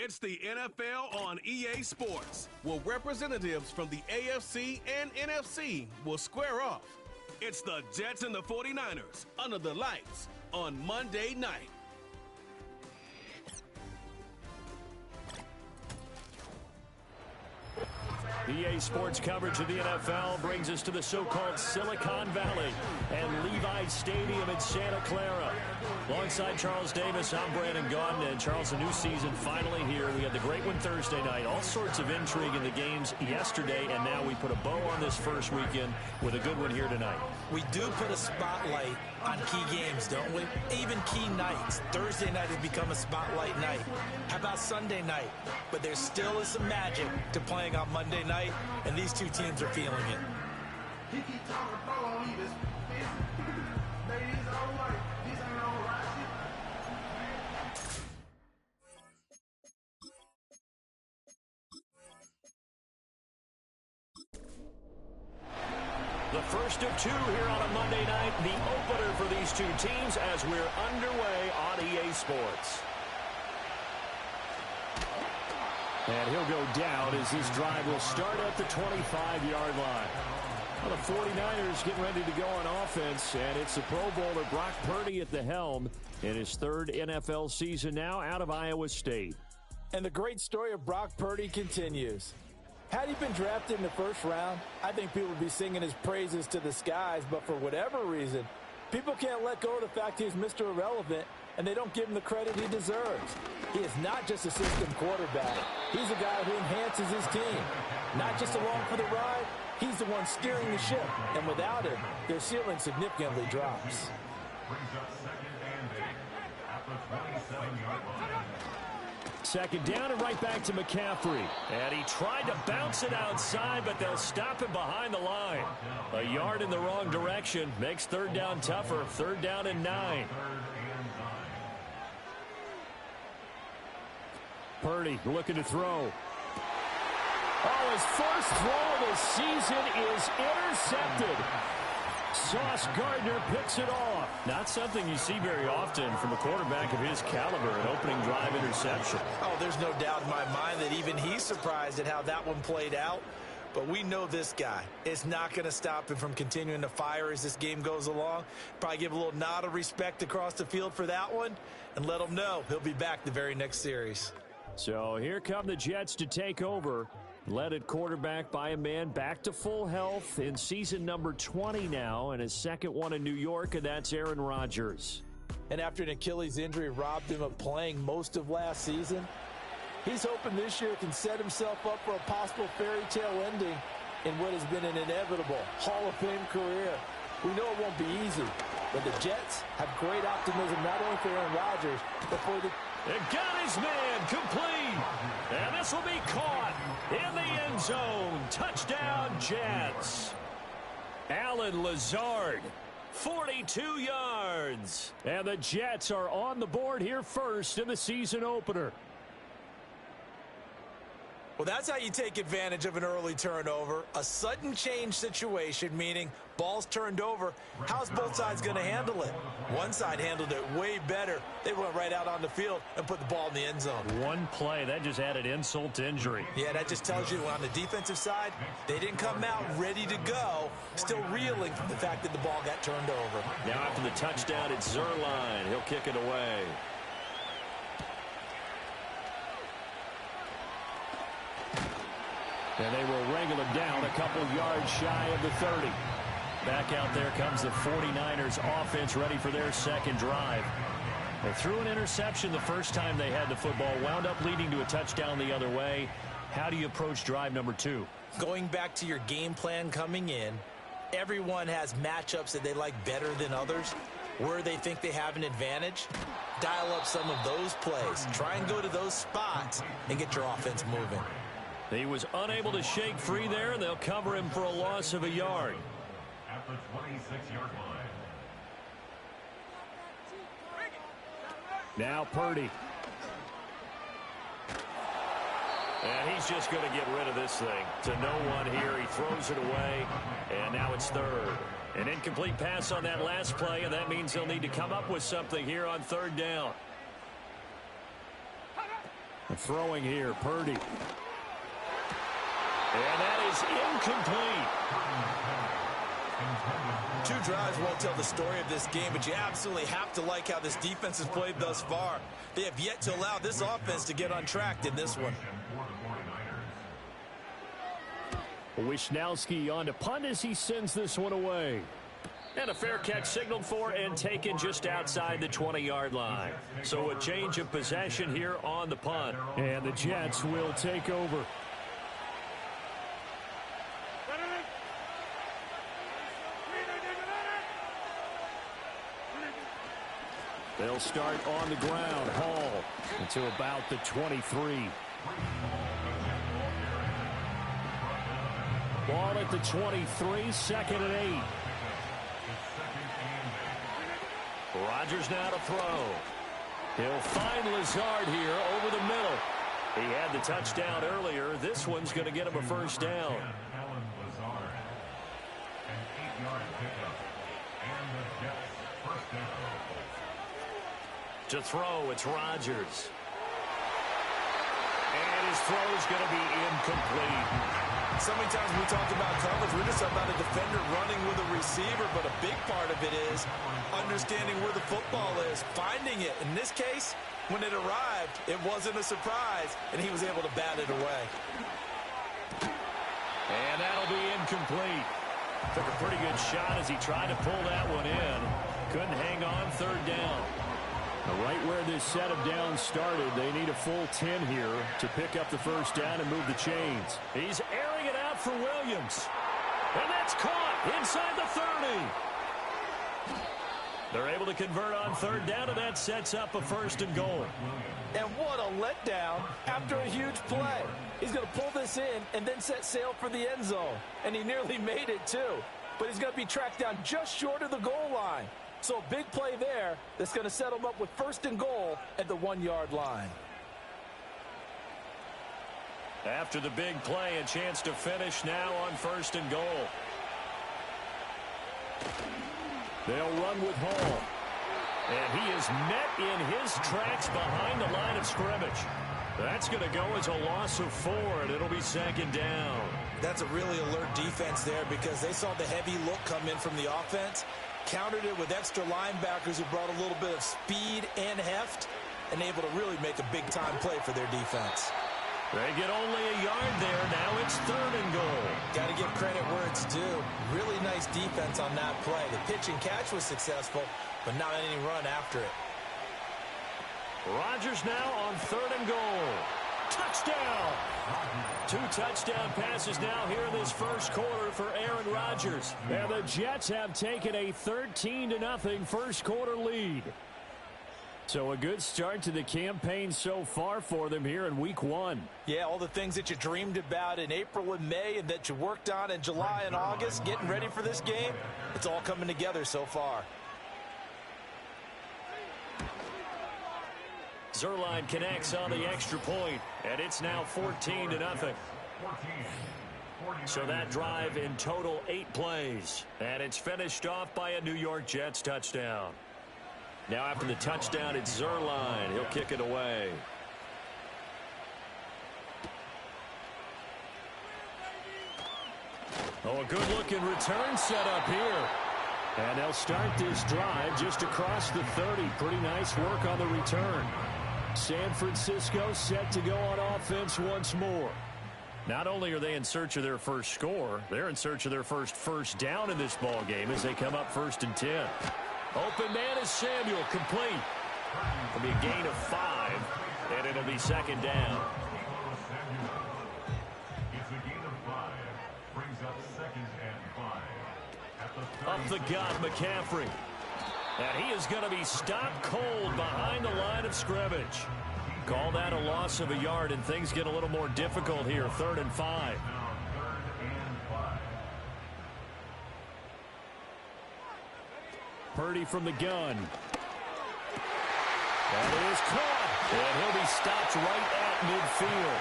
It's the NFL on EA Sports, where representatives from the AFC and NFC will square off. It's the Jets and the 49ers under the lights on Monday night. EA Sports coverage of the NFL brings us to the so-called Silicon Valley and Levi's Stadium in Santa Clara. Alongside Charles Davis, I'm Brandon Gaudin. And Charles, a new season finally here. We had the great one Thursday night. All sorts of intrigue in the games yesterday, and now we put a bow on this first weekend with a good one here tonight. We do put a spotlight on key games, don't we? Even key nights. Thursday night has become a spotlight night. How about Sunday night? But there still is some magic to playing on Monday night, and these two teams are feeling it. The first of two here on a Monday night, the opener for these two teams as we're underway on EA Sports. And he'll go down as this drive will start at the 25-yard line. Well, the 49ers getting ready to go on offense, and it's the Pro Bowler Brock Purdy at the helm in his third NFL season now out of Iowa State. And the great story of Brock Purdy continues. Had he been drafted in the first round, I think people would be singing his praises to the skies, but for whatever reason, people can't let go of the fact he's Mr. Irrelevant, and they don't give him the credit he deserves. He is not just a system quarterback. He's a guy who enhances his team. Not just along for the ride, he's the one steering the ship, and without him, their ceiling significantly drops. Second down and right back to McCaffrey. And he tried to bounce it outside, but they'll stop him behind the line. A yard in the wrong direction makes third down tougher. Third down and 9. Purdy looking to throw. Oh, his first throw of the season is intercepted. Sauce Gardner picks it off. Not something you see very often from a quarterback of his caliber, an opening drive interception. Oh, there's no doubt in my mind that even he's surprised at how that one played out. But we know this guy. It's not going to stop him from continuing to fire as this game goes along. Probably give a little nod of respect across the field for that one and let him know he'll be back the very next series. So here come the Jets to take over. Led at quarterback by a man back to full health in season number 20 now, and his second one in New York, and that's Aaron Rodgers. And after an Achilles injury robbed him of playing most of last season, he's hoping this year can set himself up for a possible fairy tale ending in what has been an inevitable Hall of Fame career. We know it won't be easy, but the Jets have great optimism not only for Aaron Rodgers, but for the... It got his man complete. And this will be caught in the end zone. Touchdown, Jets. Allen Lazard, 42 yards. And the Jets are on the board here first in the season opener. Well, that's how you take advantage of an early turnover. A sudden change situation, meaning ball's turned over. How's both sides going to handle it? One side handled it way better. They went right out on the field and put the ball in the end zone. One play, that just added insult to injury. Yeah, that just tells you on the defensive side, they didn't come out ready to go, still reeling from the fact that the ball got turned over. Now after the touchdown, it's Zerline. He'll kick it away. And they will wrangle him down a couple yards shy of the 30. Back out there comes the 49ers offense ready for their second drive. They threw an interception the first time they had the football, wound up leading to a touchdown the other way. How do you approach drive number 2? Going back to your game plan coming in, everyone has matchups that they like better than others. Where they think they have an advantage, dial up some of those plays. Try and go to those spots and get your offense moving. He was unable to shake free there, and they'll cover him for a loss of a yard. At the 26-yard line. Now Purdy. And he's just going to get rid of this thing. To no one here. He throws it away, and now it's third. An incomplete pass on that last play, and that means he'll need to come up with something here on third down. Throwing here, Purdy. And that is incomplete. Two drives won't tell the story of this game, but you absolutely have to like how this defense has played thus far. They have yet to allow this offense to get untracked in this one. Wisnowski on to punt as he sends this one away. And a fair catch signaled for and taken just outside the 20-yard line. So a change of possession here on the punt. And the Jets will take over. They'll start on the ground. Hall into about the 23. Ball at the 23, 2nd and 8. Rodgers now to throw. He'll find Lazard here over the middle. He had the touchdown earlier. This one's going to get him a first down. To throw, it's Rodgers. And his throw is going to be incomplete. So many times we talk about coverage, we're just about a defender running with a receiver, but a big part of it is understanding where the football is, finding it. In this case, when it arrived, it wasn't a surprise, and he was able to bat it away. And that'll be incomplete. Took a pretty good shot as he tried to pull that one in. Couldn't hang on, 3rd down. Right where this set of downs started, they need a full 10 here to pick up the first down and move the chains. He's airing it out for Williams. And that's caught inside the 30. They're able to convert on 3rd down, and that sets up a 1st and goal. And what a letdown after a huge play. He's going to pull this in and then set sail for the end zone. And he nearly made it, too. But he's going to be tracked down just short of the goal line. So a big play there that's going to set him up with 1st and goal at the 1-yard line. After the big play, a chance to finish now on 1st and goal. They'll run with Hall. And he is met in his tracks behind the line of scrimmage. That's going to go as a loss of 4, and it'll be 2nd down. That's a really alert defense there because they saw the heavy look come in from the offense, countered it with extra linebackers who brought a little bit of speed and heft, and able to really make a big-time play for their defense. They get only a yard there. Now it's 3rd and goal. Got to give credit where it's due. Really nice defense on that play. The pitch and catch was successful, but not any run after it. Rodgers now on 3rd and goal. Touchdown! 2 touchdown passes now here in this first quarter for Aaron Rodgers. And the Jets have taken a 13-0 first quarter lead. So a good start to the campaign so far for them here in week 1. Yeah, all the things that you dreamed about in April and May and that you worked on in July and August, getting ready for this game, it's all coming together so far. Zerline connects on the extra point, and it's now 14-0. So that drive in total 8 plays, and it's finished off by a New York Jets touchdown. Now after the touchdown, it's Zerline. He'll kick it away. Oh, a good-looking return set up here. And they'll start this drive just across the 30. Pretty nice work on the return. San Francisco set to go on offense once more. Not only are they in search of their first score, they're in search of their first down in this ball game as they come up 1st and 10. Open man is Samuel, complete. It'll be a gain of 5, and it'll be 2nd down. Up the gut, McCaffrey. And he is going to be stopped cold behind the line of scrimmage. Call that a loss of a yard, and things get a little more difficult here, 3rd and 5. Purdy from the gun. That is caught. And he'll be stopped right at midfield.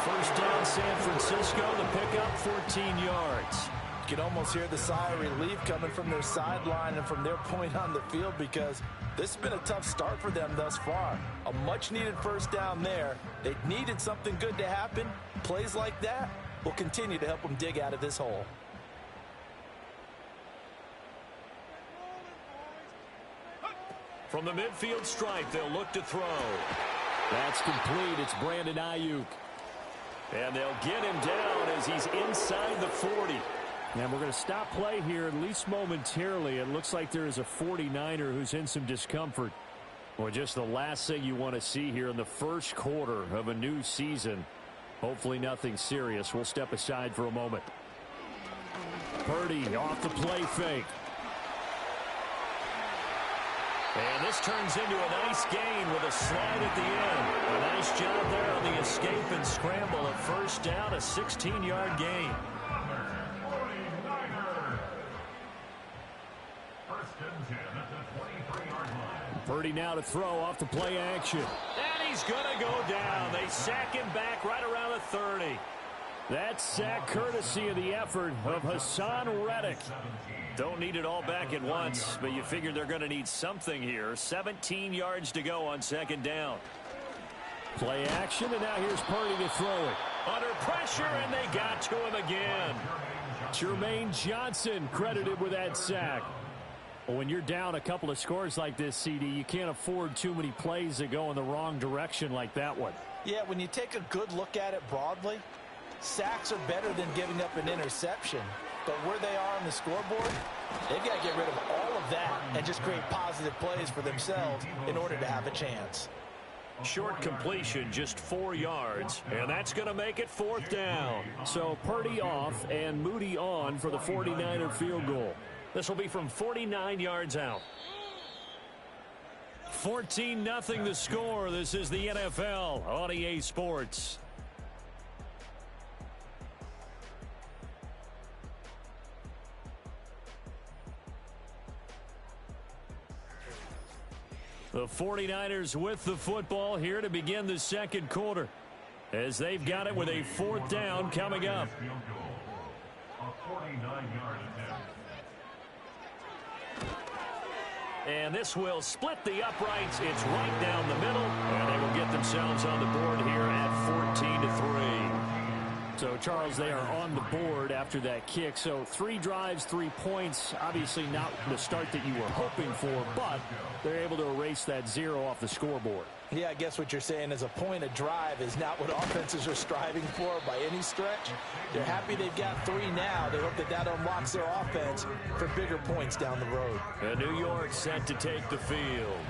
First down, San Francisco. The pickup, 14 yards. can almost hear the sigh of relief coming from their sideline and from their point on the field, because this has been a tough start for them thus far. A much-needed first down there. They needed something good to happen. Plays like that will continue to help them dig out of this hole. From the midfield stripe, they'll look to throw. That's complete. It's Brandon Ayuk. And they'll get him down as he's inside the 40. And we're going to stop play here, at least momentarily. It looks like there is a 49er who's in some discomfort. Well, just the last thing you want to see here in the first quarter of a new season. Hopefully nothing serious. We'll step aside for a moment. Purdy off the play fake. And this turns into a nice gain with a slide at the end. A nice job there on the escape and scramble. A first down, a 16-yard gain. Purdy now to throw off the play action. And he's going to go down. They sack him back right around the 30. That sack courtesy of the effort of Hassan Reddick. Don't need it all back at once, but you figure they're going to need something here. 17 yards to go on second down. Play action, and now here's Purdy to throw it. Under pressure, and they got to him again. Jermaine Johnson credited with that sack. Well, when you're down a couple of scores like this, CD, you can't afford too many plays that go in the wrong direction like that one. Yeah, when you take a good look at it broadly, sacks are better than giving up an interception. But where they are on the scoreboard, they've got to get rid of all of that and just create positive plays for themselves in order to have a chance. Short completion, just 4 yards, and that's going to make it fourth down. So Purdy off and Moody on for the 49er field goal. This will be from 49 yards out. 14-0 the score. This is the NFL on EA Sports. The 49ers with the football here to begin the second quarter, as they've got it with a fourth down coming up. And this will split the uprights. It's right down the middle, and they will get themselves on the board here at 14-3. So, Charles, they are on the board after that kick. So 3 drives, 3 points. Obviously not the start that you were hoping for, but they're able to erase that 0 off the scoreboard. Yeah, I guess what you're saying is a point a drive is not what offenses are striving for by any stretch. They're happy they've got 3 now. They hope that that unlocks their offense for bigger points down the road. And New York set to take the field.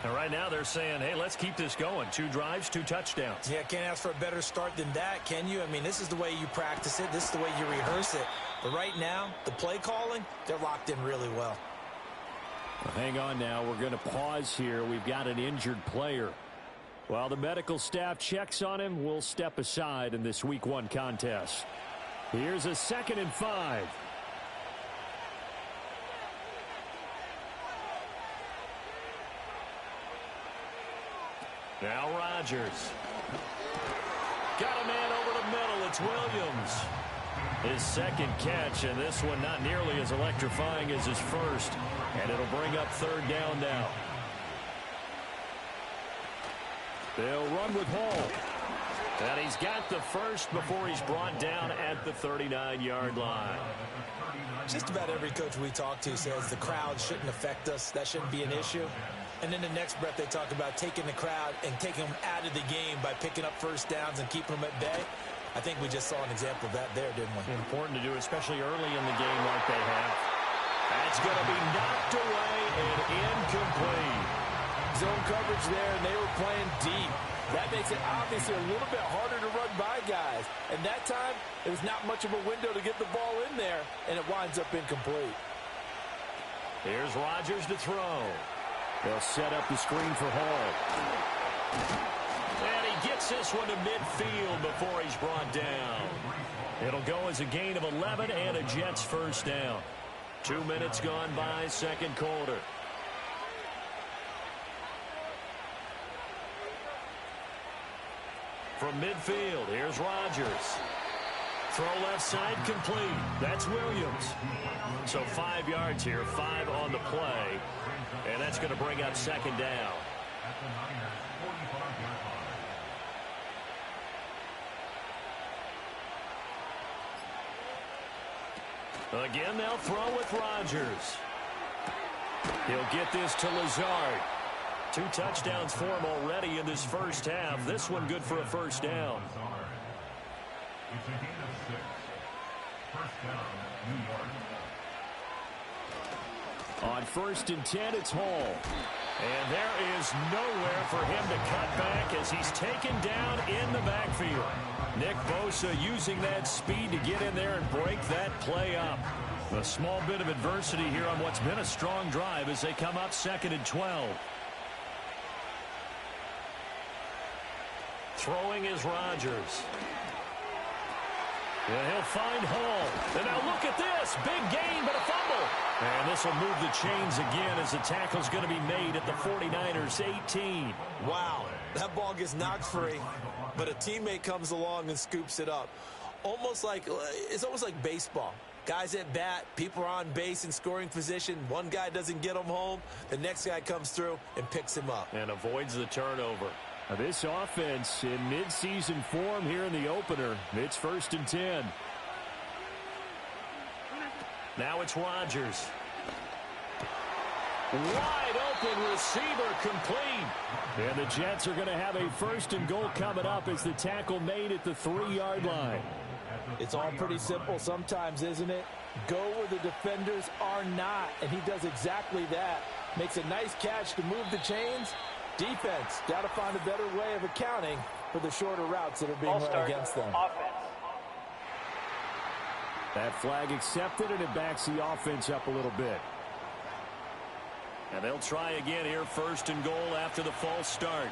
And right now they're saying, hey, let's keep this going. 2 drives, 2 touchdowns. Yeah, can't ask for a better start than that, can you? I mean, this is the way you practice it. This is the way you rehearse it. But right now, the play calling, they're locked in really well. Well, hang on now. We're going to pause here. We've got an injured player. While the medical staff checks on him, we'll step aside in this Week 1 contest. Here's a 2nd and 5. Now Rodgers. Got a man over the middle. It's Williams. His second catch, and this one not nearly as electrifying as his first. And it'll bring up third down now. They'll run with Hall. And he's got the first before he's brought down at the 39-yard line. Just about every coach we talk to says the crowd shouldn't affect us. That shouldn't be an issue. And in the next breath, they talk about taking the crowd and taking them out of the game by picking up first downs and keeping them at bay. I think we just saw an example of that there, didn't we? Important to do, especially early in the game like they have. That's going to be knocked away and incomplete. Zone coverage there, and they were playing deep. That makes it obviously a little bit harder to run by guys. And that time, it was not much of a window to get the ball in there, and it winds up incomplete. Here's Rodgers to throw. They'll set up the screen for Hall. And he gets this one to midfield before he's brought down. It'll go as a gain of 11 and a Jets first down. 2 minutes gone by, second quarter. From midfield, here's Rodgers. Throw left side complete. That's Williams. So 5 yards here, 5 on the play. And that's going to bring up second down. Again, they'll throw with Rodgers. He'll get this to Lazard. 2 touchdowns for him already in this first half. This one good for a first down. It's a gain of 6. First down, New York. On 1st and 10, it's Hall. And there is nowhere for him to cut back as he's taken down in the backfield. Nick Bosa using that speed to get in there and break that play up. A small bit of adversity here on what's been a strong drive as they come up 2nd and 12. Throwing is Rodgers. And he'll find Hall. And now look at this. Big gain, but a fumble. And this will move the chains again as the tackle's going to be made at the 49ers 18. Wow, that ball gets knocked free, but a teammate comes along and scoops it up. It's almost like baseball. Guys at bat, people are on base in scoring position. One guy doesn't get him home. The next guy comes through and picks him up. And avoids the turnover. Now this offense in midseason form here in the opener. It's 1st and 10. Now it's Rodgers. Wide open receiver complete. And the Jets are going to have a 1st and goal coming up as the tackle made at the 3-yard line. It's all pretty simple sometimes, isn't it? Go where the defenders are not, and he does exactly that. Makes a nice catch to move the chains. Defense, got to find a better way of accounting for the shorter routes that are being run against them. That flag accepted, and it backs the offense up a little bit. And they'll try again here, 1st and goal after the false start.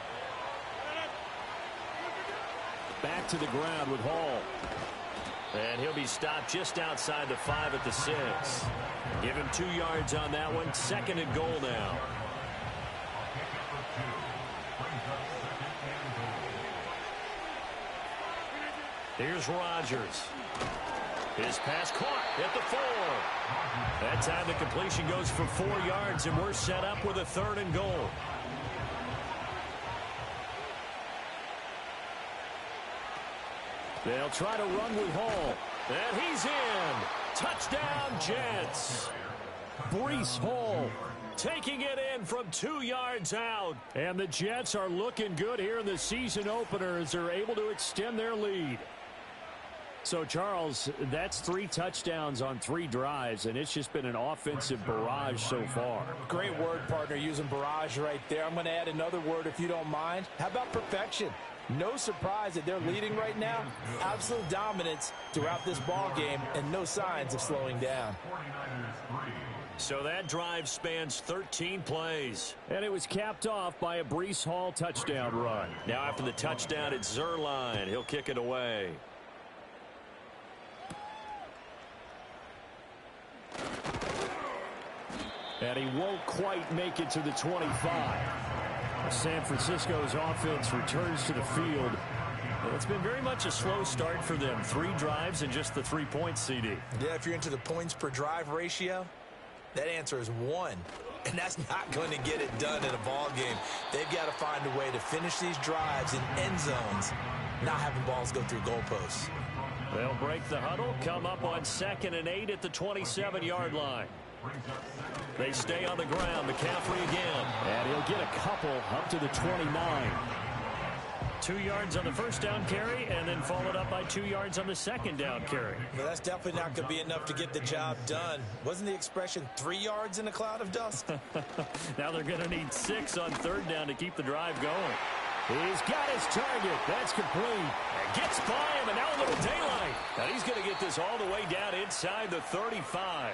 Back to the ground with Hall. And he'll be stopped just outside the 5 at the 6. Give him 2 yards on that one. 2nd and goal now. Here's Rodgers. His pass caught at the 4. That time the completion goes for 4 yards, and we're set up with a 3rd and goal. They'll try to run with Hall. And he's in. Touchdown, Jets. Breece Hall taking it in from 2 yards out. And the Jets are looking good here in the season opener as they're able to extend their lead. So, Charles, that's 3 touchdowns on 3 drives, and it's just been an offensive barrage so far. Great word, partner, using barrage right there. I'm going to add another word if you don't mind. How about perfection? No surprise that they're leading right now. Absolute dominance throughout this ball game and no signs of slowing down. So that drive spans 13 plays. And it was capped off by a Breece Hall touchdown run. Now after the touchdown, it's Zerline. He'll kick it away. And he won't quite make it to the 25. San Francisco's offense returns to the field. Well, it's been very much a slow start for them. 3 drives and just the 3 points, CD. Yeah, if you're into the points per drive ratio, that answer is 1. And that's not going to get it done in a ball game. They've got to find a way to finish these drives in end zones, not having balls go through goalposts. They'll break the huddle, come up on 2nd and 8 at the 27-yard line. They stay on the ground. McCaffrey again. And he'll get a couple up to the 29. 2 yards on the first down carry, and then followed up by 2 yards on the second down carry. Well, that's definitely not going to be enough to get the job done. Wasn't the expression 3 yards in a cloud of dust? Now they're going to need 6 on 3rd down to keep the drive going. He's got his target. That's complete. And gets by him, and now a little daylight. Now he's going to get this all the way down inside the 35.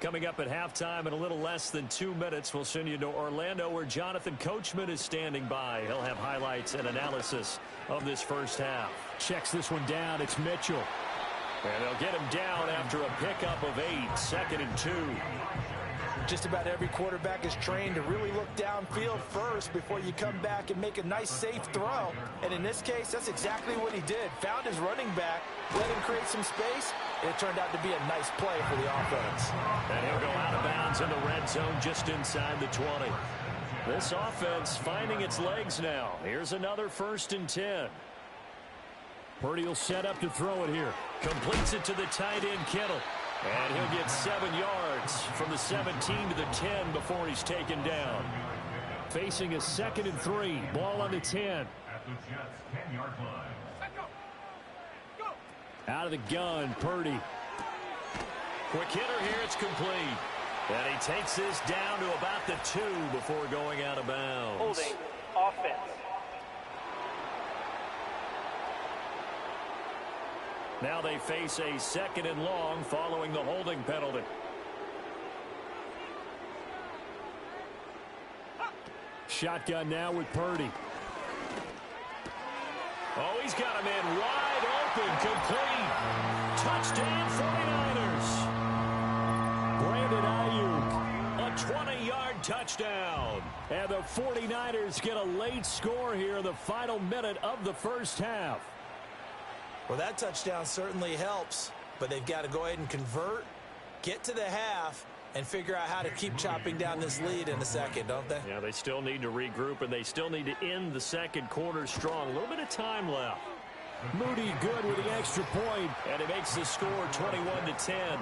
Coming up at halftime in a little less than 2 minutes, we'll send you to Orlando where Jonathan Coachman is standing by. He'll have highlights and analysis of this first half. Checks this one down. It's Mitchell. And they'll get him down after a pickup of 8, 2nd and 2. Just about every quarterback is trained to really look downfield first before you come back and make a nice, safe throw. And in this case, that's exactly what he did. Found his running back, let him create some space, and it turned out to be a nice play for the offense. And he'll go out of bounds in the red zone just inside the 20. This offense finding its legs now. Here's another 1st and 10. Purdy will set up to throw it here. Completes it to the tight end, Kittle. And he'll get 7 yards from the 17 to the 10 before he's taken down. Facing a 2nd and 3. Ball on the 10. At the Jets' 10-yard line. Out of the gun, Purdy. Quick hitter here, it's complete. And he takes this down to about the 2 before going out of bounds. Holding offense. Now they face a 2nd and long following the holding penalty. Shotgun now with Purdy. Oh, he's got him in wide open, complete. Touchdown 49ers. Brandon Ayuk, a 20-yard touchdown. And the 49ers get a late score here in the final minute of the first half. Well, that touchdown certainly helps, but they've got to go ahead and convert, get to the half, and figure out how to keep chopping down this lead in the second, don't they? Yeah, they still need to regroup, and they still need to end the second quarter strong. A little bit of time left. Moody good with the extra point, and it makes the score 21-10.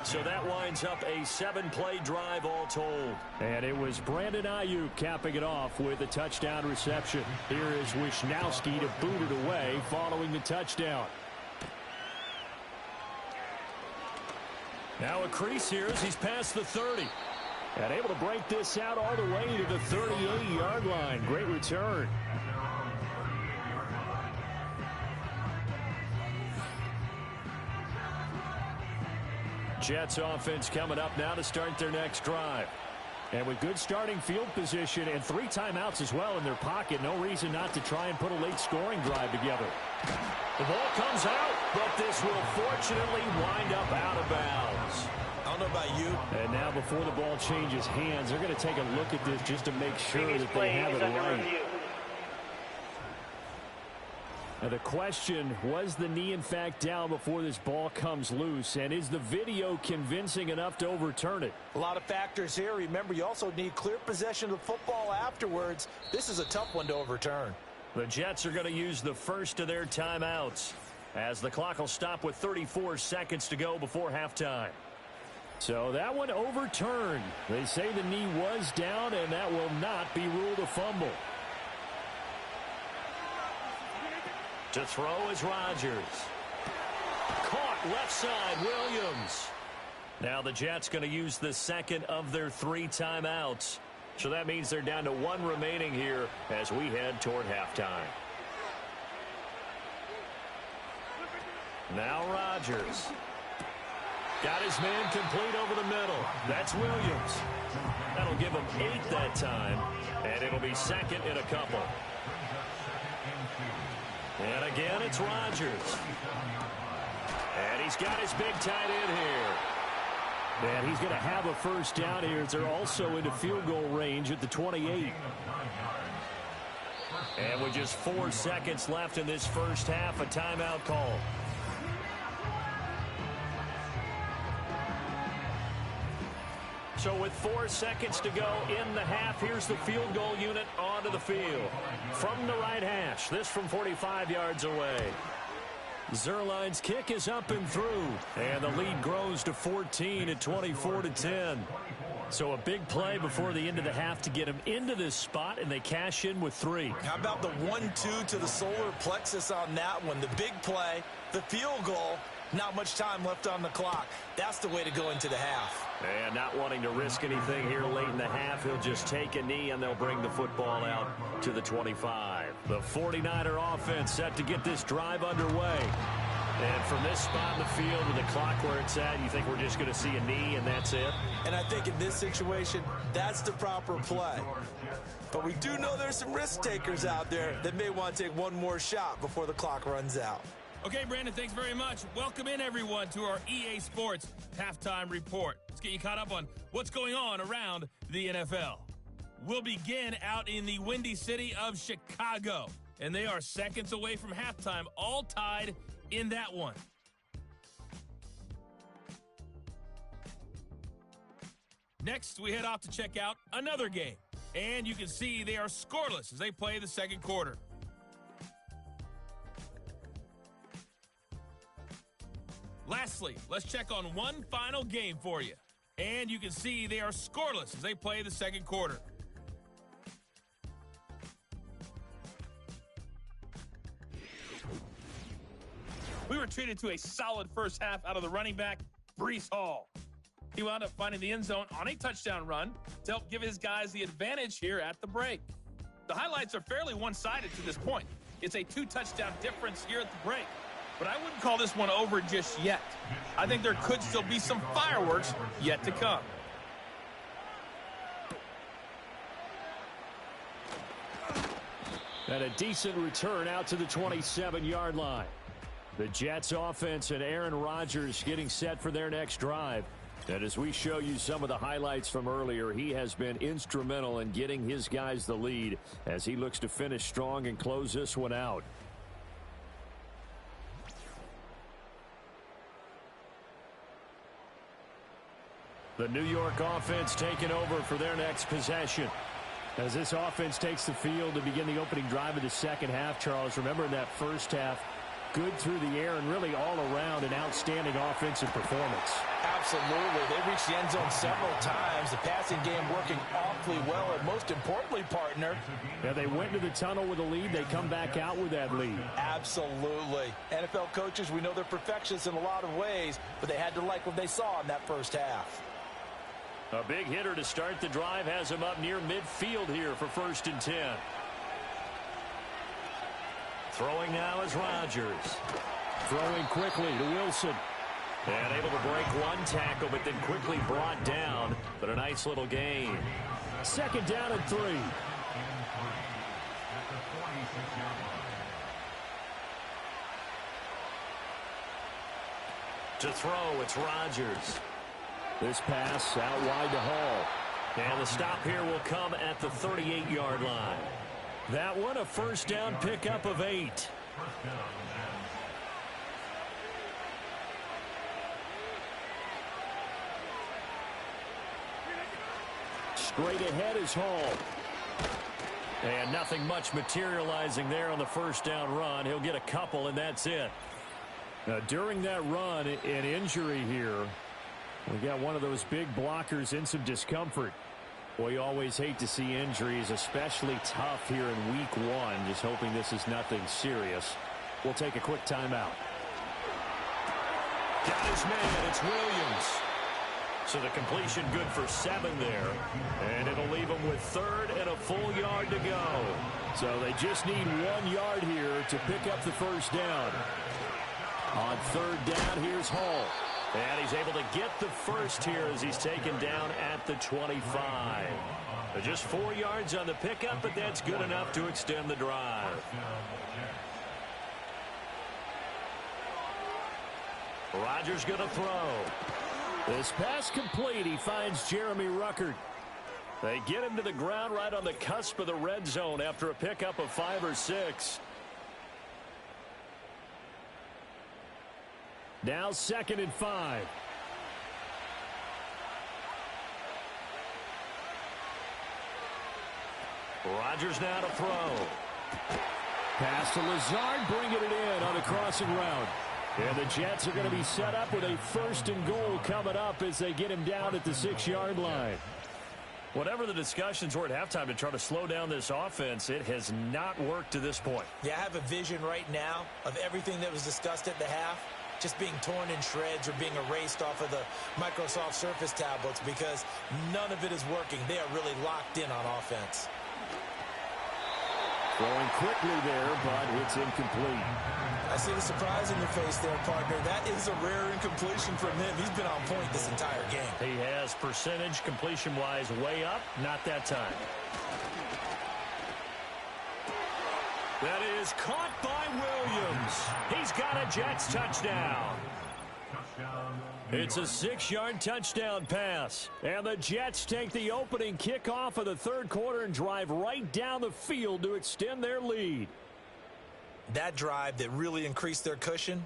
So that winds up a 7-play drive all told. And it was Brandon Ayuk capping it off with a touchdown reception. Here is Wisnowski to boot it away following the touchdown. Now a crease here as he's past the 30. And able to break this out all the way to the 38-yard line. Great return. Jets offense coming up now to start their next drive. And with good starting field position and 3 timeouts as well in their pocket, no reason not to try and put a late scoring drive together. The ball comes out, but this will fortunately wind up out of bounds. I don't know about you. And now before the ball changes hands, they're going to take a look at this just to make sure that they have it right. And the question, was the knee in fact down before this ball comes loose? And is the video convincing enough to overturn it? A lot of factors here. Remember, you also need clear possession of the football afterwards. This is a tough one to overturn. The Jets are going to use the first of their timeouts as the clock will stop with 34 seconds to go before halftime. So that one overturned. They say the knee was down, and that will not be ruled a fumble. To throw is Rodgers. Caught left side, Williams. Now the Jets going to use the second of their 3 timeouts. So that means they're down to 1 remaining here as we head toward halftime. Now Rodgers. Got his man complete over the middle. That's Williams. That'll give him 8 that time. And it'll be second in a couple. And again, it's Rodgers. And he's got his big tight end here. And he's going to have a first down here as they're also into field goal range at the 28. And with just 4 seconds left in this first half, a timeout call. So with 4 seconds to go in the half, here's the field goal unit onto the field. From the right hash, this from 45 yards away. Zerline's kick is up and through, and the lead grows to 14 at 24-10. So a big play before the end of the half to get him into this spot, and they cash in with 3. How about the 1-2 to the solar plexus on that one? The big play, the field goal, not much time left on the clock. That's the way to go into the half. And not wanting to risk anything here late in the half, he'll just take a knee, and they'll bring the football out to the 25. The 49er offense set to get this drive underway. And from this spot in the field with the clock where it's at, you think we're just going to see a knee and that's it? And I think in this situation, that's the proper play. But we do know there's some risk takers out there that may want to take one more shot before the clock runs out. Okay, Brandon, thanks very much. Welcome in, everyone, to our EA Sports Halftime Report. Let's get you caught up on what's going on around the NFL. We'll begin out in the windy city of Chicago, and they are seconds away from halftime, all tied in that one. Next, we head off to check out another game, and you can see they are scoreless as they play the second quarter. Lastly, let's check on one final game for you. And you can see they are scoreless as they play the second quarter. We were treated to a solid first half out of the running back, Breece Hall. He wound up finding the end zone on a touchdown run to help give his guys the advantage here at the break. The highlights are fairly one-sided to this point. It's a 2-touchdown difference here at the break. But I wouldn't call this one over just yet. I think there could still be some fireworks yet to come. And a decent return out to the 27-yard line. The Jets offense and Aaron Rodgers getting set for their next drive. And as we show you some of the highlights from earlier, he has been instrumental in getting his guys the lead as he looks to finish strong and close this one out. The New York offense taking over for their next possession. As this offense takes the field to begin the opening drive of the second half, Charles, remember in that first half, good through the air and really all around an outstanding offensive performance. Absolutely. They reached the end zone several times. The passing game working awfully well. And most importantly, partner, yeah, they went into the tunnel with a lead. They come back out with that lead. Absolutely. NFL coaches, we know they're perfectionists in a lot of ways, but they had to like what they saw in that first half. A big hitter to start the drive has him up near midfield here for 1st and 10. Throwing now is Rodgers. Throwing quickly to Wilson. And able to break one tackle, but then quickly brought down. But a nice little gain. 2nd down and 3. To throw, it's Rodgers. This pass out wide to Hall. And the stop here will come at the 38-yard line. That one, a 1st down pickup of 8. Straight ahead is Hall. And nothing much materializing there on the 1st down run. He'll get a couple, and that's it. Now, during that run, an injury here. We got one of those big blockers in some discomfort. Boy, you always hate to see injuries, especially tough here in week 1. Just hoping this is nothing serious. We'll take a quick timeout. Got his man. It's Williams. So the completion good for 7 there. And it'll leave him with 3rd and a full yard to go. So they just need 1 yard here to pick up the 1st down. On 3rd down, here's Hall. And he's able to get the 1st here as he's taken down at the 25. Just 4 yards on the pickup, but that's good enough to extend the drive. Rodgers going to throw. This pass complete. He finds Jeremy Ruckert. They get him to the ground right on the cusp of the red zone after a pickup of 5 or 6. Now 2nd and 5. Rodgers now to throw. Pass to Lazard, bringing it in on the crossing route. And the Jets are going to be set up with a 1st and goal coming up as they get him down at the 6-yard line. Whatever the discussions were at halftime to try to slow down this offense, it has not worked to this point. Yeah, I have a vision right now of everything that was discussed at the half just being torn in shreds or being erased off of the Microsoft Surface tablets because none of it is working. They are really locked in on offense. Throwing quickly there, but it's incomplete. I see the surprise in your face there, partner. That is a rare incompletion from him. He's been on point this entire game. He has percentage completion-wise way up. Not that time. That is caught by Williams. He's got a Jets touchdown. It's a 6-yard touchdown pass. And the Jets take the opening kickoff of the third quarter and drive right down the field to extend their lead. That drive that really increased their cushion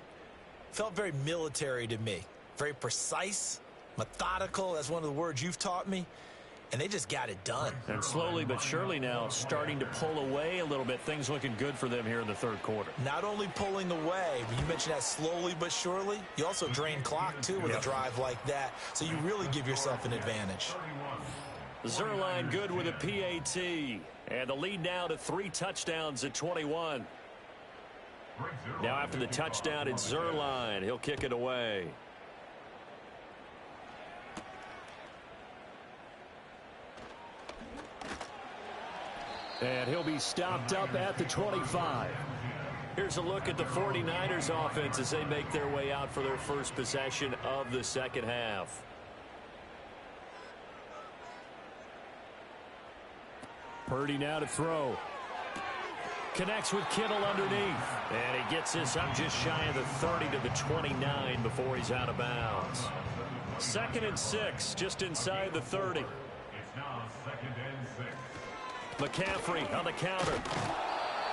felt very military to me. Very precise, methodical. That's one of the words you've taught me. And they just got it done. And slowly but surely now starting to pull away a little bit. Things looking good for them here in the third quarter. Not only pulling away, but you mentioned that slowly but surely. You also drain clock, too, with a drive like that. So you really give yourself an advantage. Zuerlein good with a PAT. And the lead now to 3 touchdowns at 21. Now after the touchdown, it's Zuerlein. He'll kick it away. And he'll be stopped up at the 25. Here's a look at the 49ers offense as they make their way out for their first possession of the second half. Purdy now to throw. Connects with Kittle underneath. And he gets this up just shy of the 30 to the 29 before he's out of bounds. 2nd and 6, just inside the 30. It's now 2nd and 6. McCaffrey on the counter.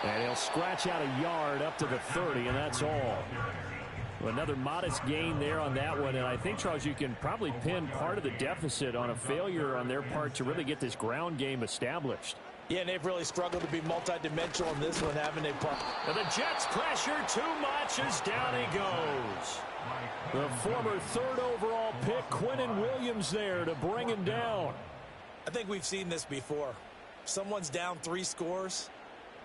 And he'll scratch out a yard up to the 30, and that's all. Another modest gain there on that one, and I think, Charles, you can probably pin part of the deficit on a failure on their part to really get this ground game established. Yeah, and they've really struggled to be multidimensional in this one, haven't they, Paul? And the Jets pressure too much as down he goes. The former 3rd overall pick, Quinnen Williams, there to bring him down. I think we've seen this before. Someone's down 3 scores.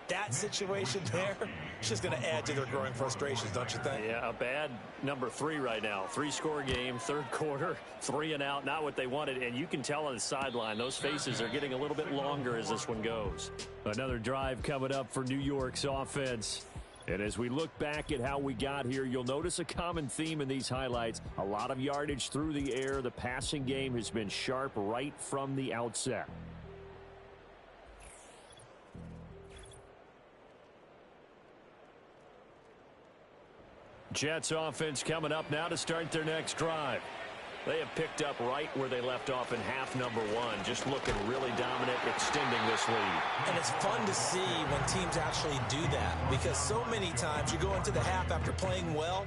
That situation there, it's just going to add to their growing frustrations, don't you think? Yeah, a bad number 3 right now. 3-score game, third quarter, 3 and out, not what they wanted. And you can tell on the sideline, those faces are getting a little bit longer as this one goes. Another drive coming up for New York's offense. And as we look back at how we got here, you'll notice a common theme in these highlights. A lot of yardage through the air. The passing game has been sharp right from the outset. Jets offense coming up now to start their next drive. They have picked up right where they left off in half number 1. Just looking really dominant, extending this lead. And it's fun to see when teams actually do that, because so many times you go into the half after playing well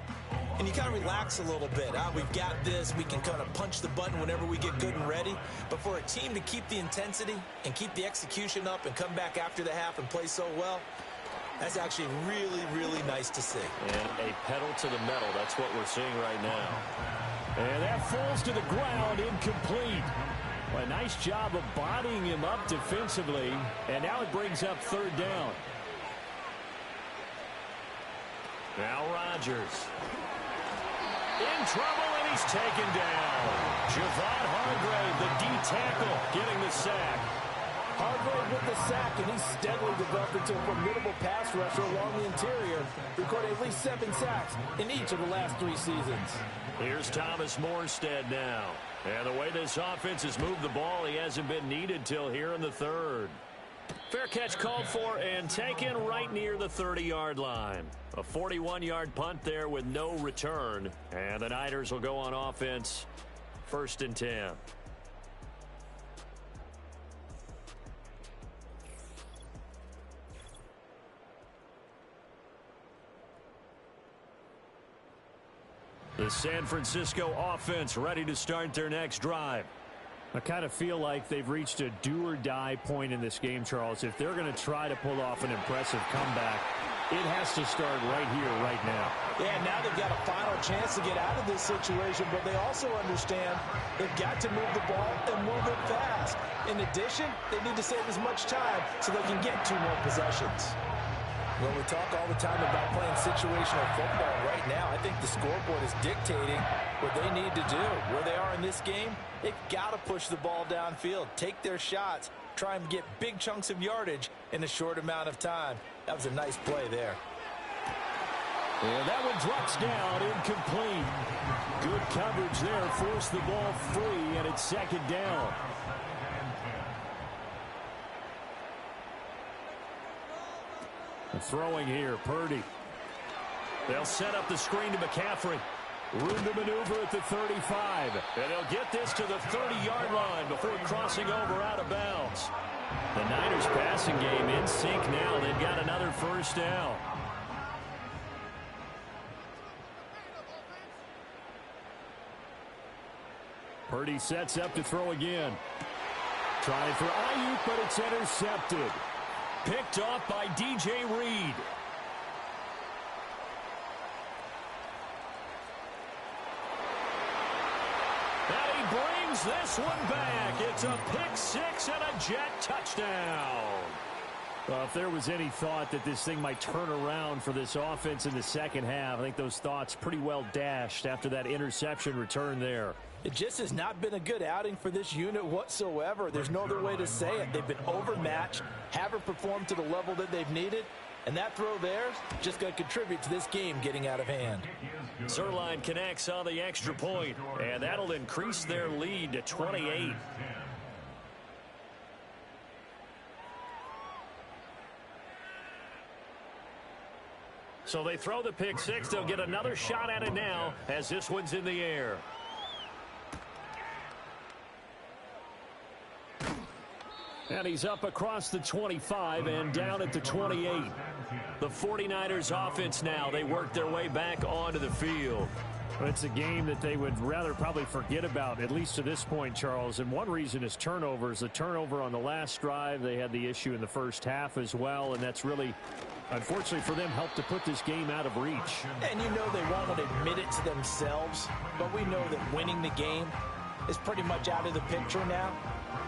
and you kind of relax a little bit. We've got this. We can kind of punch the button whenever we get good and ready. But for a team to keep the intensity and keep the execution up and come back after the half and play so well, that's actually really, really nice to see. And a pedal to the metal. That's what we're seeing right now. And that falls to the ground, incomplete. Well, a nice job of bodying him up defensively. And now it brings up 3rd down. Now Rodgers. In trouble, and he's taken down. Javon Hargrave, the D tackle, getting the sack. Hargrave with the sack, and he's steadily developed into a formidable pass rusher along the interior, recording at least 7 sacks in each of the last 3 seasons. Here's Thomas Morstead now. And the way this offense has moved the ball, he hasn't been needed till here in the 3rd. Fair catch called for and taken right near the 30-yard line. A 41-yard punt there with no return. And the Niners will go on offense, 1st and 10. The San Francisco offense ready to start their next drive. I kind of feel like they've reached a do-or-die point in this game, Charles. If they're going to try to pull off an impressive comeback, it has to start right here, right now. Yeah, now they've got a final chance to get out of this situation, but they also understand they've got to move the ball and move it fast. In addition, they need to save as much time so they can get 2 more possessions. Well, we talk all the time about playing situational football. Right now, I think the scoreboard is dictating what they need to do. Where they are in this game, they've got to push the ball downfield, take their shots, try and get big chunks of yardage in a short amount of time. That was a nice play there. And that one drops down, incomplete. Good coverage there, forced the ball free, and it's 2nd down. Throwing here, Purdy. They'll set up the screen to McCaffrey. Room to maneuver at the 35. And they'll get this to the 30-yard line before crossing over out of bounds. The Niners passing game in sync now. They've got another first down. Purdy sets up to throw again. Trying for Ayuk, but it's intercepted. Picked off by DJ Reed. And he brings this one back. It's a pick six and a Jet touchdown. Well, if there was any thought that this thing might turn around for this offense in the second half, I think those thoughts pretty well dashed after that interception return there. It just has not been a good outing for this unit whatsoever. There's no other way to say it. They've been overmatched, haven't performed to the level that they've needed, and that throw there is just going to contribute to this game getting out of hand. Zerline connects on the extra point, and that'll increase their lead to 28. So they throw the pick six. They'll get another shot at it now as this one's in the air. And he's up across the 25 and down at the 28. The 49ers offense now, they work their way back onto the field. It's a game that they would rather probably forget about, at least to this point, Charles. And one reason is turnovers. The turnover on the last drive, they had the issue in the first half as well, and that's really, unfortunately for them, helped to put this game out of reach. And you know they won't admit it to themselves, but we know that winning the game is pretty much out of the picture now.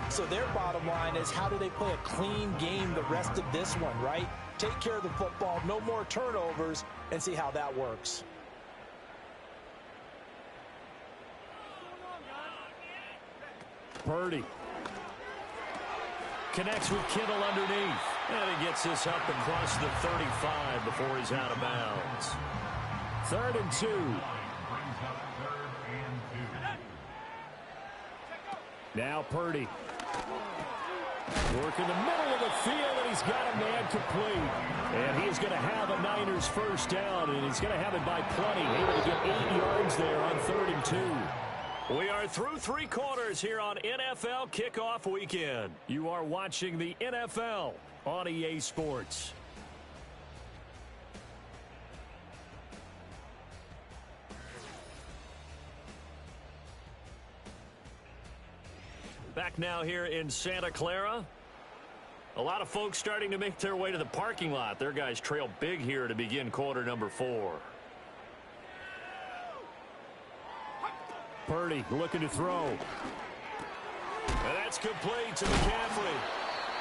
So their bottom line is, how do they play a clean game the rest of this one, right? Take care of the football, no more turnovers, and see how that works. Purdy connects with Kittle underneath. And he gets this up across the 35 before he's out of bounds. 3rd and 2. Now Purdy. Work in the middle of the field, and he's got a man complete. And he is going to have a Niners first down, and he's going to have it by plenty. Able to get 8 yards there on 3rd and 2. We are through 3 quarters here on NFL Kickoff Weekend. You are watching the NFL on EA Sports. Back now here in Santa Clara. A lot of folks starting to make their way to the parking lot. Their guys trail big here to begin quarter number 4. Purdy looking to throw. And that's complete to McCaffrey.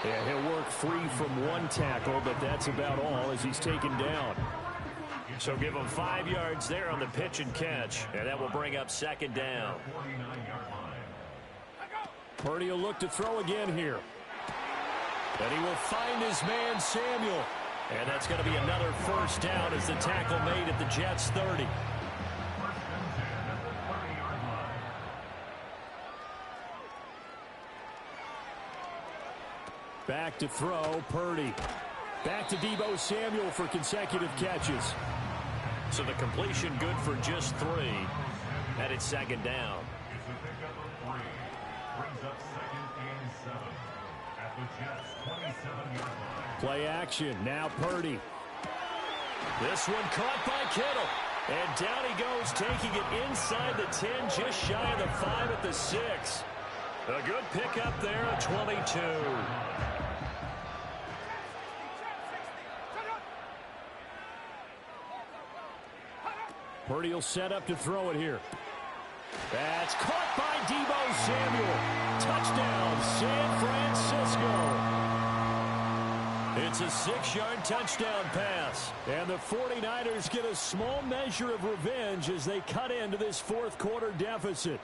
Yeah, he'll work free from 1 tackle, but that's about all as he's taken down. So give him 5 yards there on the pitch and catch, and that will bring up 2nd down. Purdy will look to throw again here. And he will find his man, Samuel. And that's going to be another first down as the tackle made at the Jets' 30. Back to throw, Purdy. Back to Deebo Samuel for consecutive catches. So the completion good for just 3. And it's 2nd down. Play action. Now Purdy. This one caught by Kittle. And down he goes, taking it inside the 10, just shy of the 5 at the 6. A good pickup there at 22. Purdy will set up to throw it here. That's caught by Deebo Samuel. Touchdown, San Francisco. It's a 6-yard touchdown pass. And the 49ers get a small measure of revenge as they cut into this 4th quarter deficit.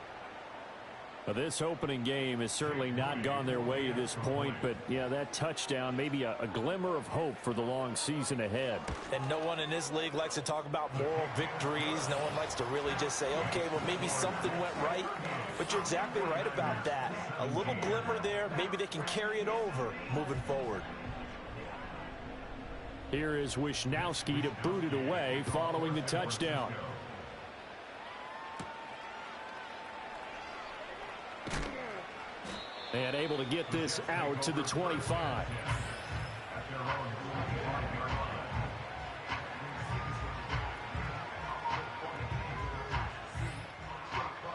Now, this opening game has certainly not gone their way to this point, but, yeah, that touchdown, maybe a glimmer of hope for the long season ahead. And no one in this league likes to talk about moral victories. No one likes to really just say, okay, well, maybe something went right. But you're exactly right about that. A little glimmer there. Maybe they can carry it over moving forward. Here is Wisnowski to boot it away following the touchdown. And able to get this out to the 25.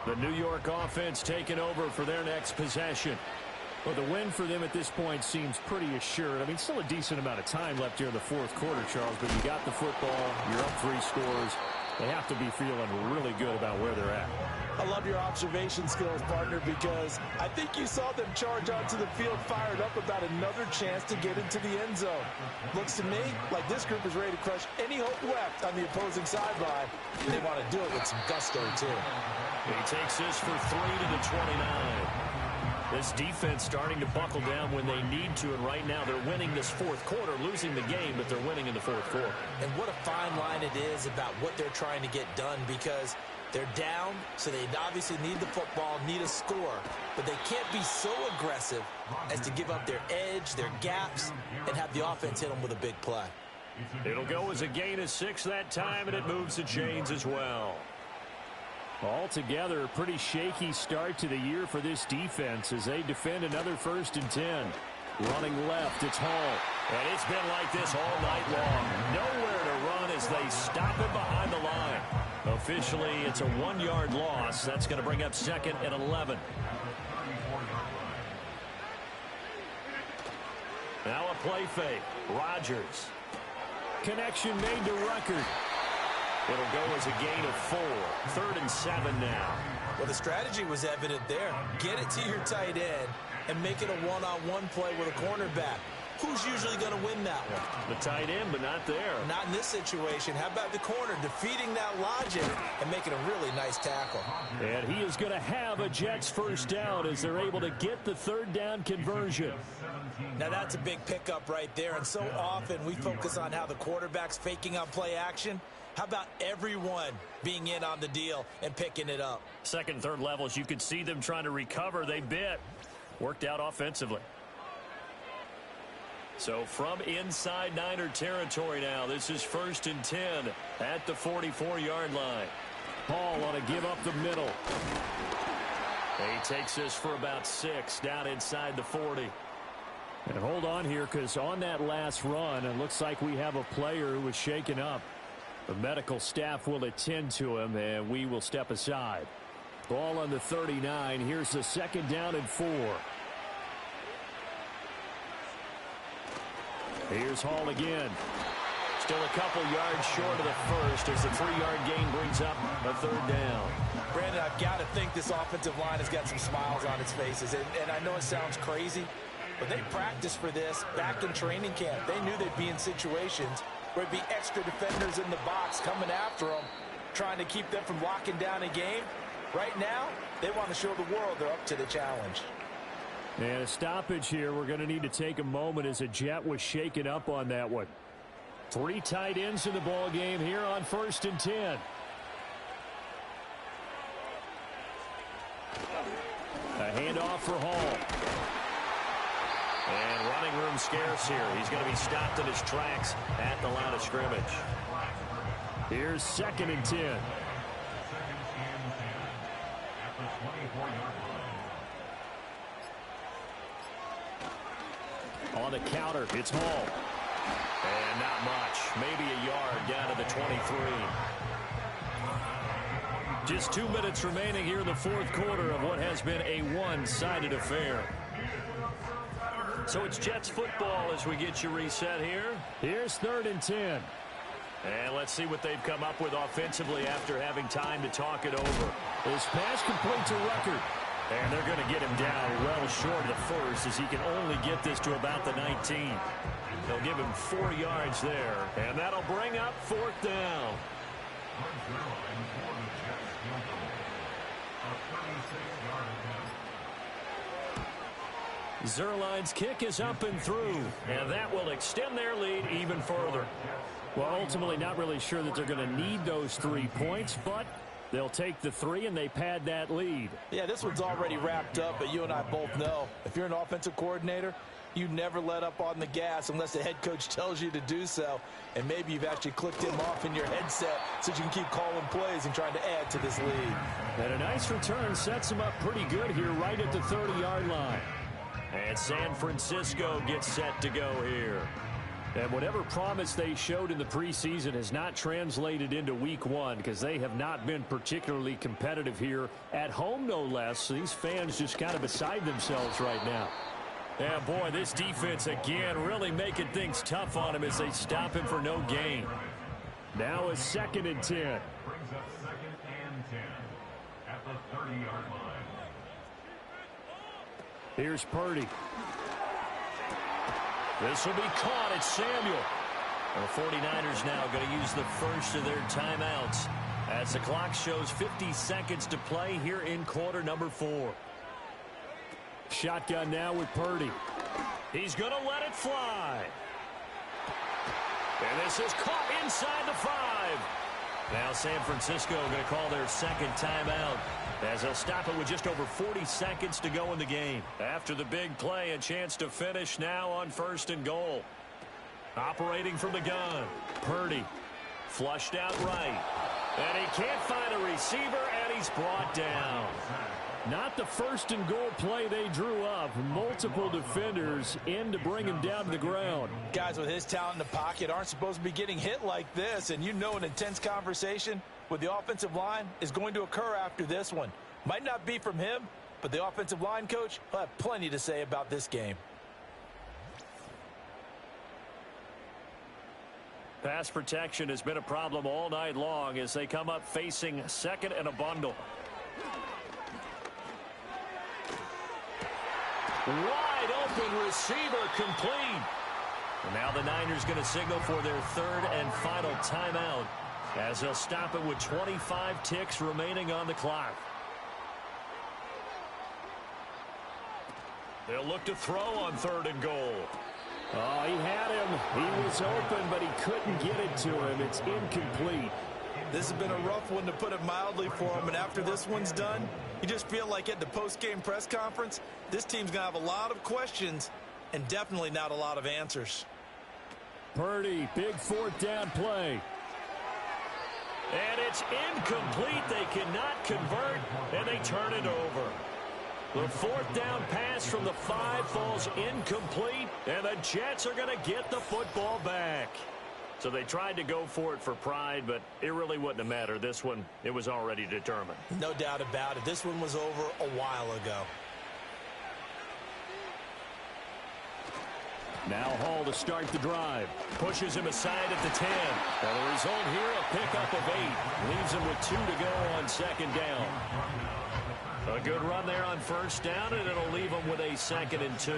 The New York offense taking over for their next possession. Well, the win for them at this point seems pretty assured. I mean, still a decent amount of time left here in the fourth quarter, Charles, but you got the football, you're up 3 scores. They have to be feeling really good about where they're at. I love your observation skills, partner, because I think you saw them charge onto the field fired up about another chance to get into the end zone. Looks to me like this group is ready to crush any hope left on the opposing sideline. They want to do it with some gusto, too. He takes this for 3 to the 29. This defense starting to buckle down when they need to, and right now they're winning this fourth quarter, losing the game, but they're winning in the fourth quarter. And what a fine line it is about what they're trying to get done, because they're down, so they obviously need the football, need a score, but they can't be so aggressive as to give up their edge, their gaps, and have the offense hit them with a big play. It'll go as a gain of 6 that time, and it moves the chains as well. Altogether, a pretty shaky start to the year for this defense as they defend another 1st and 10. Running left, it's Hall. And it's been like this all night long. Nowhere to run as they stop him behind the line. Officially, it's a 1-yard loss. That's going to bring up 2nd and 11. Now a play fake. Rodgers. Connection made to Ruckert. It'll go as a gain of 4. 3rd and 7 now. Well, the strategy was evident there. Get it to your tight end and make it a one-on-one play with a cornerback. Who's usually going to win that one? The tight end, but not there. Not in this situation. How about the corner defeating that logic and making a really nice tackle? And he is going to have a Jets first down as they're able to get the 3rd down conversion. Now that's a big pickup right there, and so often we focus on how the quarterback's faking on play action. How about everyone being in on the deal and picking it up? 2nd and 3rd levels, you could see them trying to recover. They bit. Worked out offensively. So from inside Niner territory now, this is 1st and 10 at the 44-yard line. Hall on a give up the middle. He takes this for about 6 down inside the 40. And hold on here, because on that last run, it looks like we have a player who was shaken up. The medical staff will attend to him, and we will step aside. Ball on the 39. Here's the 2nd down and 4. Here's Hall again. Still a couple yards short of the first as the 3-yard gain brings up a 3rd down. Brandon, I've got to think this offensive line has got some smiles on its faces. And I know it sounds crazy, but they practiced for this back in training camp. They knew they'd be in situations where it'd be extra defenders in the box coming after them, trying to keep them from locking down a game. Right now, they want to show the world they're up to the challenge. And a stoppage here. We're going to need to take a moment as a Jet was shaken up on that one. 3 tight ends in the ball game here on 1st and 10. A handoff for Hall. And running room scarce here. He's going to be stopped in his tracks at the line of scrimmage. Here's 2nd and 10. On the counter, it's Hall. And not much. Maybe a yard down to the 23. Just 2 minutes remaining here in the fourth quarter of what has been a one-sided affair. So it's Jets football as we get you reset here. Here's 3rd and 10. And let's see what they've come up with offensively after having time to talk it over. This pass complete to Ruckert. And they're going to get him down well short of the first as he can only get this to about the 19. They'll give him 4 yards there. And that'll bring up 4th down. Zerline's kick is up and through. And that will extend their lead even further. Well, ultimately not really sure that they're going to need those 3 points, but they'll take the 3 and they pad that lead. Yeah, this one's already wrapped up, but you and I both know if you're an offensive coordinator, You never let up on the gas unless the head coach tells you to do so. And maybe you've actually clicked him off in your headset so you can keep calling plays and trying to add to this lead. And a nice return sets him up pretty good here right at the 30-yard line. And San Francisco gets set to go here. And whatever promise they showed in the preseason has not translated into week one because they have not been particularly competitive here at home, no less. So these fans just kind of beside themselves right now. Yeah, boy, this defense again really making things tough on him as they stop him for no gain. Now a 2nd and 10. Brings up 2nd and 10 at the 30-yard line. Here's Purdy. This will be caught. It's Samuel. The 49ers now going to use the first of their timeouts as the clock shows 50 seconds to play here in quarter number 4. Shotgun now with Purdy. He's going to let it fly. And this is caught inside the 5. Now San Francisco going to call their 2nd timeout as they'll stop it with just over 40 seconds to go in the game. After the big play, a chance to finish now on 1st and goal. Operating from the gun, Purdy flushed out right. And he can't find a receiver, and he's brought down. Not the 1st and goal play they drew up. Multiple defenders in to bring him down to the ground. Guys with his talent in the pocket aren't supposed to be getting hit like this, and you know an intense conversation with the offensive line is going to occur after this one. Might not be from him, but the offensive line coach will have plenty to say about this game. Pass protection has been a problem all night long as they come up facing 2nd and a bundle. Wide open receiver complete. And now the Niners going to signal for their 3rd and final timeout as they'll stop it with 25 ticks remaining on the clock. They'll look to throw on 3rd and goal. Oh, he had him. He was open, but he couldn't get it to him. It's incomplete. This has been a rough one, to put it mildly, for him. And after this one's done, you just feel like at the post-game press conference, this team's going to have a lot of questions and definitely not a lot of answers. Purdy, big 4th down play. And it's incomplete. They cannot convert, and they turn it over. The 4th down pass from the 5 falls incomplete, and the Jets are going to get the football back. So they tried to go for it for pride, but it really wouldn't have mattered. This one, it was already determined. No doubt about it. This one was over a while ago. Now Hall to start the drive. Pushes him aside at the 10. And the result here, a pickup of 8. Leaves him with 2 to go on 2nd down. A good run there on 1st down, and it'll leave him with a 2nd and 2.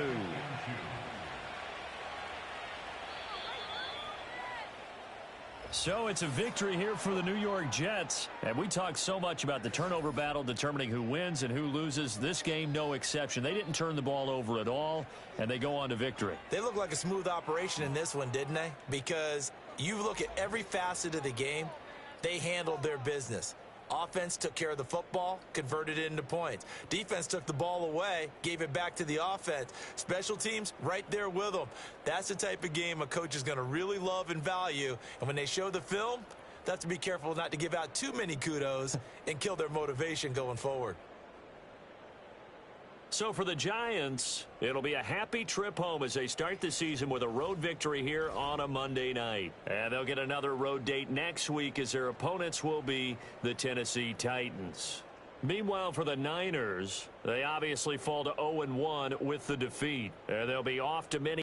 So it's a victory here for the New York Jets. And we talk so much about the turnover battle determining who wins and who loses. This game, no exception. They didn't turn the ball over at all, and they go on to victory. They look like a smooth operation in this one, didn't they? Because you look at every facet of the game, they handled their business. Offense took care of the football, converted it into points. Defense took the ball away, gave it back to the offense. Special teams, right there with them. That's the type of game a coach is going to really love and value. And when they show the film, they have to be careful not to give out too many kudos and kill their motivation going forward. So for the Giants, it'll be a happy trip home as they start the season with a road victory here on a Monday night. And they'll get another road date next week as their opponents will be the Tennessee Titans. Meanwhile, for the Niners, they obviously fall to 0-1 with the defeat. And they'll be off to many